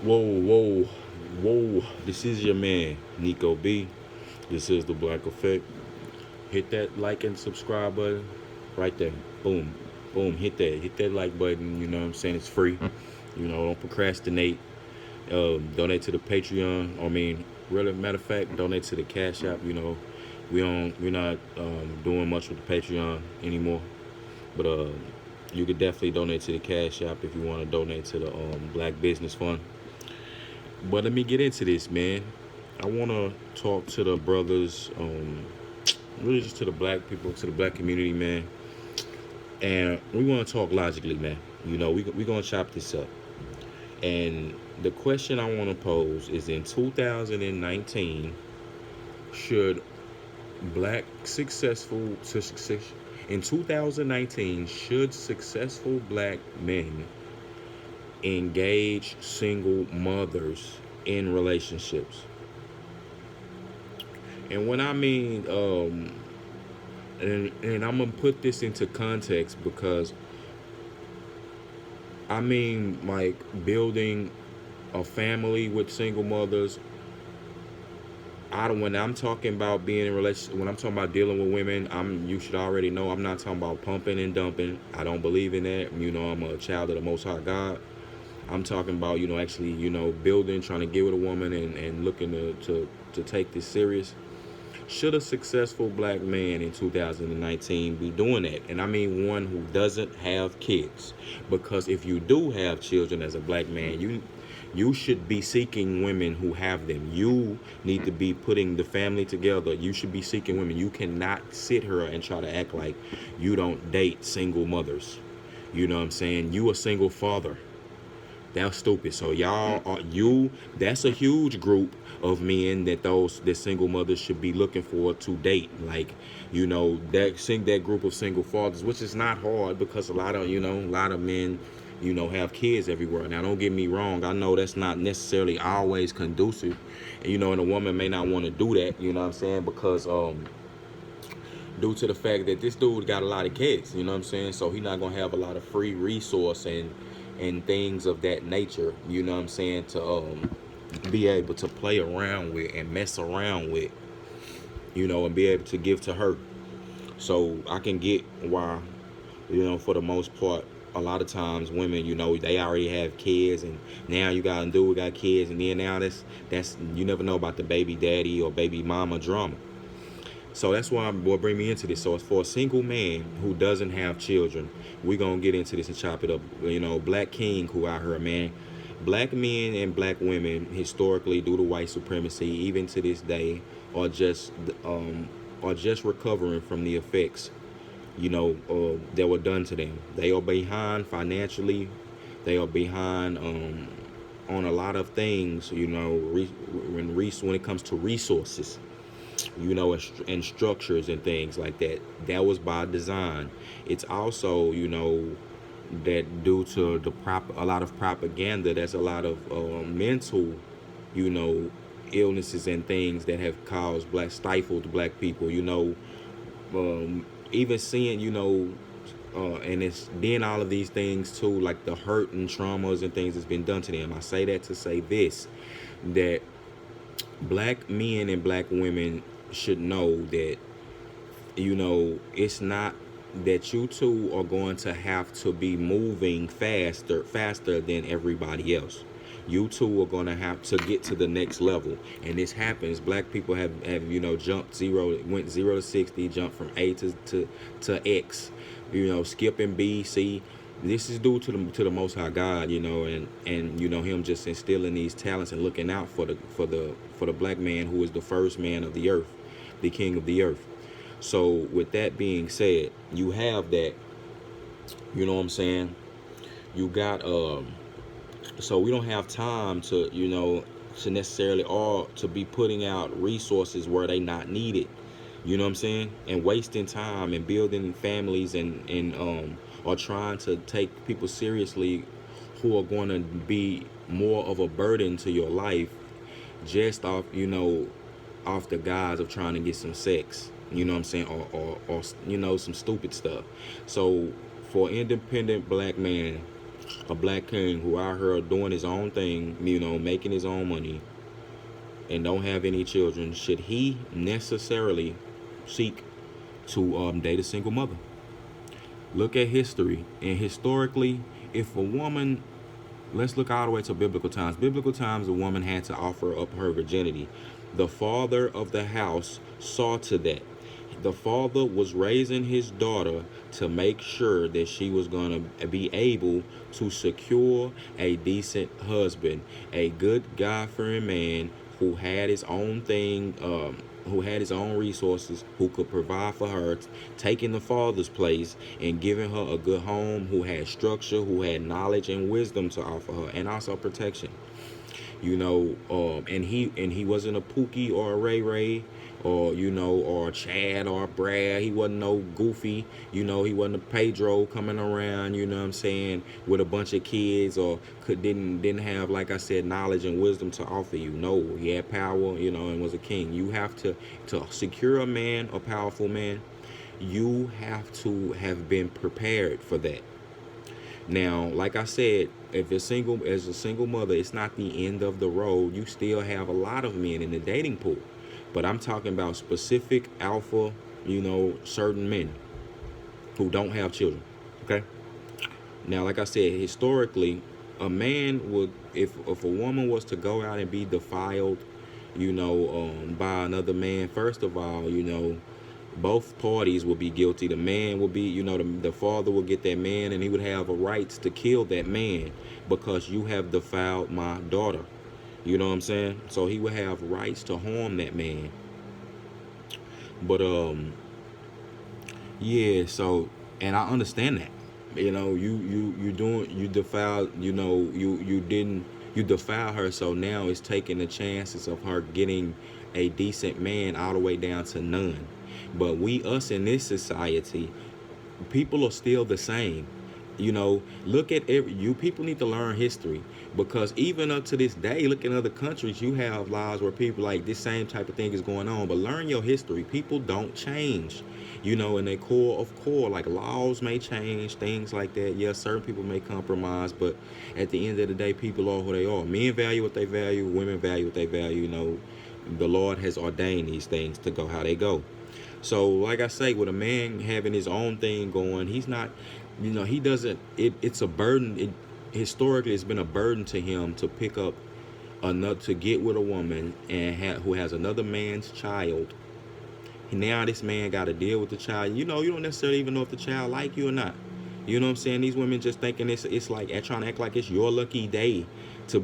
Whoa. This is your man, Nico B. This is the Black Effect. Hit that like and subscribe button right there. Boom. Boom. Hit that like button. You know what I'm saying? It's free. Don't procrastinate. Donate to the Patreon. I mean, really, matter of fact, donate to the Cash App. We're not doing much with the Patreon anymore. But you could definitely donate to the Cash App if you want to donate to the Black Business Fund. But let me get into this, man. I want to talk to the brothers, really just to the black people, to the black community, man. And we want to talk logically, man. We're going to chop this up. And the question I want to pose is in 2019, should black successful to success in 2019 should successful black men engage single mothers in relationships? And when I mean, and I'm gonna put this into context because I mean like building a family with single mothers. When I'm talking about being in a relationship, when I'm talking about dealing with women, you should already know I'm not talking about pumping and dumping. I don't believe in that. I'm a child of the Most High God. I'm talking about actually building, trying to get with a woman and looking to take this serious. Should a successful black man in 2019 be doing that? And I mean one who doesn't have kids. Because if you do have children as a black man, you should be seeking women who have them. You need to be putting the family together. You should be seeking women. You cannot sit here and try to act like you don't date single mothers. You know what I'm saying? You a single father. That's stupid. So that's a huge group of men that single mothers should be looking for to date. Like, that group of single fathers, which is not hard because a lot of men, have kids everywhere. Now don't get me wrong, I know that's not necessarily always conducive. And a woman may not want to do that, you know what I'm saying, because due to the fact that this dude got a lot of kids, you know what I'm saying? So he's not gonna have a lot of free resource and things of that nature, you know what I'm saying, to be able to play around with and mess around with, and be able to give to her. So I can get why, for the most part, a lot of times women, they already have kids, and now you got a dude got kids, and then now that's you never know about the baby daddy or baby mama drama. So that's why what bring me into this. So it's for a single man who doesn't have children. We're going to get into this and chop it up. Black king who out here, man. Black men and black women historically, due to white supremacy, even to this day, are just recovering from the effects, that were done to them. They are behind financially. They are behind on a lot of things, when it comes to resources, and structures and things like that. That was by design. It's also, that due to a lot of propaganda, there's a lot of mental, illnesses and things that have caused stifled black people, even seeing, and it's then all of these things too, like the hurt and traumas and things that's been done to them. I say that to say this, that black men and black women should know that, it's not that you two are going to have to be moving faster than everybody else. You two are going to have to get to the next level. And this happens. Black people have jumped went 0 to 60, jumped from A to X, skipping B, C. This is due to the Most High God, and him just instilling these talents and looking out for the black man who is the first man of the earth, the king of the earth. So with that being said, you have that, you know what I'm saying? You got so we don't have time to to necessarily or to be putting out resources where they not needed, you know what I'm saying, and wasting time and building families and or trying to take people seriously who are going to be more of a burden to your life just off off the guise of trying to get some sex, you know what I'm saying, or some stupid stuff. So for independent black man A black king who out here doing his own thing, making his own money, and don't have any children, should he necessarily seek to date a single mother? Look at history, and historically, if a woman, let's look all the way to biblical times. Biblical times, a woman had to offer up her virginity. The father of the house saw to that. The father was raising his daughter to make sure that she was going to be able to secure a decent husband, a good God-fearing man who had his own thing, who had his own resources, who could provide for her, taking the father's place and giving her a good home, who had structure, who had knowledge and wisdom to offer her, and also protection. And he wasn't a Pookie or a Ray Ray, or a Chad or a Brad. He wasn't no Goofy. He wasn't a Pedro coming around. You know what I'm saying, with a bunch of kids, or didn't have, like I said, knowledge and wisdom to offer you. No, he had power, and was a king. You have to secure a man, a powerful man. You have to have been prepared for that. Now, like I said, if you're single, as a single mother, it's not the end of the road. You still have a lot of men in the dating pool. But I'm talking about specific alpha, certain men who don't have children. Okay? Now, like I said, historically, a man would, if a woman was to go out and be defiled, by another man, first of all, both parties will be guilty. The man will be, the father will get that man, and he would have a rights to kill that man because you have defiled my daughter. You know what I'm saying? So he would have rights to harm that man. But yeah. So, and I understand that. You defile. You defile her. So now it's taking the chances of her getting a decent man all the way down to none. But us in this society, people are still the same. Look at you people need to learn history, because even up to this day, look in other countries, you have laws where people, like, this same type of thing is going on. But learn your history. People don't change, in their core, like, laws may change, things like that. Yes, certain people may compromise, but at the end of the day, people are who they are. Men value what they value, women value what they value. The Lord has ordained these things to go how they go. So, like I say, with a man having his own thing going, he's not, he doesn't, it's a burden. Historically, it's been a burden to him to pick up to get with a woman who has another man's child. Now this man got to deal with the child. You don't necessarily even know if the child like you or not. You know what I'm saying? These women just thinking it's like trying to act like it's your lucky day to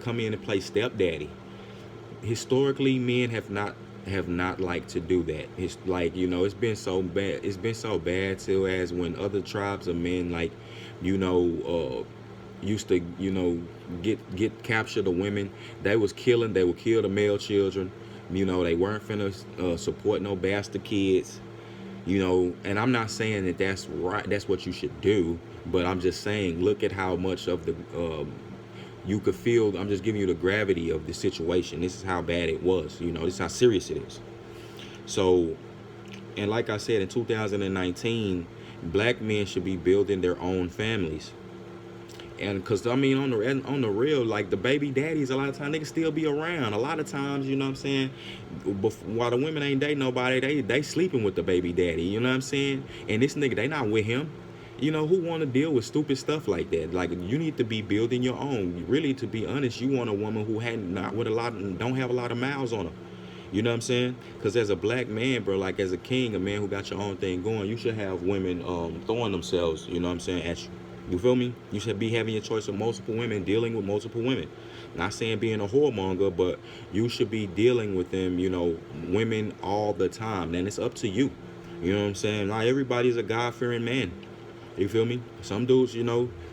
come in and play stepdaddy. Historically, men have not liked to do that. It's like, it's been so bad. It's been so bad too, as when other tribes of men, like, used to, get capture the women. They would kill the male children. They weren't finna support no bastard kids. And I'm not saying that that's right. That's what you should do. But I'm just saying, look at how much of the you could feel. I'm just giving you the gravity of the situation. This is how bad it was. This is how serious it is. So, and like I said, in 2019, black men should be building their own families. And because, on the real, like, the baby daddies, a lot of times, they can still be around. A lot of times, you know what I'm saying, while the women ain't dating nobody, they sleeping with the baby daddy, you know what I'm saying? And this nigga, they not with him. Who want to deal with stupid stuff like that? Like, you need to be building your own. Really, to be honest, you want a woman who don't have a lot of miles on her. You know what I'm saying? Because as a black man, bro, like, as a king, a man who got your own thing going, you should have women throwing themselves, you know what I'm saying, at you. You feel me? You should be having your choice of multiple women, dealing with multiple women. Not saying being a whoremonger, but you should be dealing with them, women all the time. And it's up to you. You know what I'm saying? Not everybody's a God-fearing man. You feel me? Some dudes,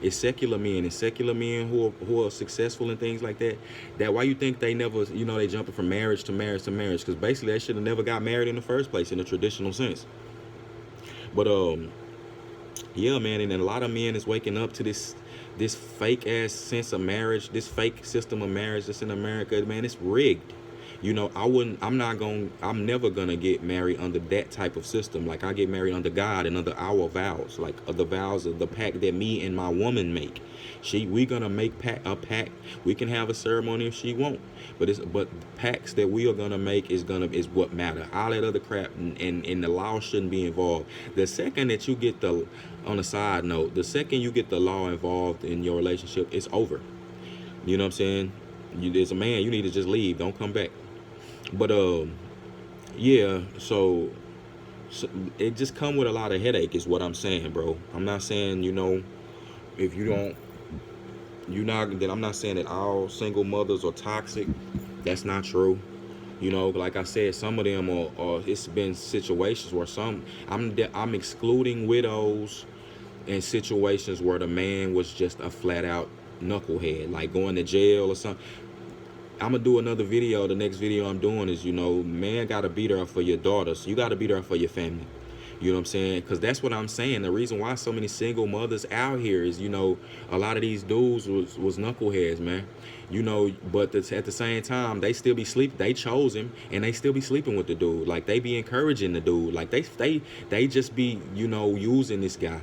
it's secular men who are successful and things like that. That why you think they never, they jumping from marriage to marriage to marriage? Because basically they should have never got married in the first place in the traditional sense. But yeah, man, and a lot of men is waking up to this fake ass sense of marriage, this fake system of marriage that's in America. Man, it's rigged. You know, I'm never gonna get married under that type of system. Like, I get married under God and under our vows, like the vows of the pact that me and my woman make. We gonna make a pact. We can have a ceremony if she won't, but pacts that we are gonna make is what matter. All that other crap and the law shouldn't be involved. The second that you get on a side note, the second you get the law involved in your relationship, it's over. You know what I'm saying? As a man, you need to just leave. Don't come back. But yeah. So it just come with a lot of headache, is what I'm saying, bro. I'm not saying, if you don't, you not that I'm not saying that all single mothers are toxic. That's not true. Like I said, some of them are it's been situations where I'm excluding widows in situations where the man was just a flat out knucklehead, like going to jail or something. I'm gonna do another video. The next video I'm doing is, man gotta beat her up for your daughter, so you gotta beat her up for your family. You know what I'm saying? Because that's what I'm saying. The reason why so many single mothers out here is, a lot of these dudes was knuckleheads, man. But at the same time, they still be sleeping. They chose him, and they still be sleeping with the dude. Like, they be encouraging the dude. Like, they just be, using this guy.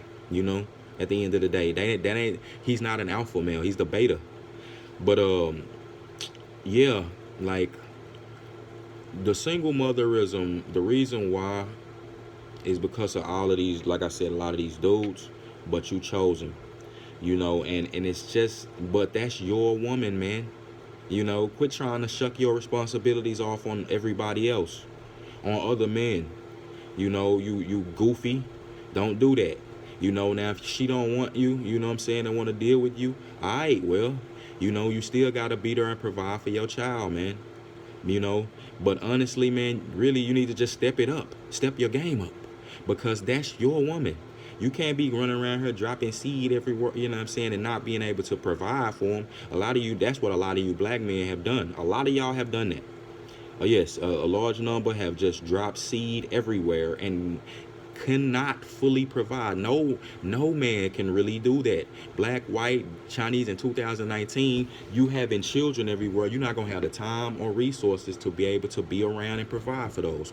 At the end of the day, he's not an alpha male. He's the beta. But yeah, like, the single motherism. The reason why is because of all of these, like I said, a lot of these dudes, but you chose him, and it's just, but that's your woman, man. Quit trying to shuck your responsibilities off on everybody else, on other men. You goofy. Don't do that. Now if she don't want you, what I'm saying, and want to deal with you, all right, well, you still got to beat her and provide for your child, man. But honestly, man, really, you need to just step it up. Step your game up. Because that's your woman. You can't be running around here dropping seed everywhere, and not being able to provide for them. That's what a lot of you black men have done. A lot of y'all have done that. Yes, a large number have just dropped seed everywhere and cannot fully provide. No man can really do that. Black, white, Chinese in 2019, you having children everywhere, you're not gonna have the time or resources to be able to be around and provide for those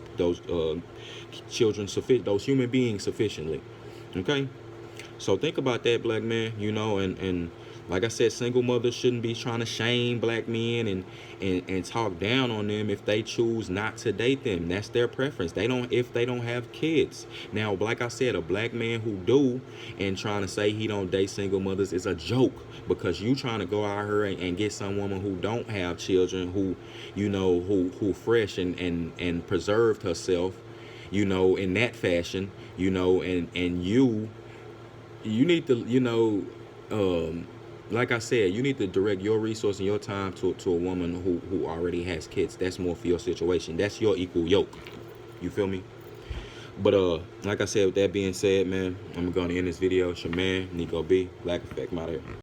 children, those human beings sufficiently. Okay, so think about that, black man. And like I said, single mothers shouldn't be trying to shame black men and talk down on them if they choose not to date them. That's their preference. If they don't have kids. Now, like I said, a black man who do and trying to say he don't date single mothers is a joke, because you trying to go out here and get some woman who don't have children, who fresh and preserved herself, in that fashion, and you need to, like I said, you need to direct your resource and your time to a woman who already has kids. That's more for your situation. That's your equal yoke. You feel me? But like I said, with that being said, man, I'm gonna end this video. It's your man, Nico B, Black Effect, out here.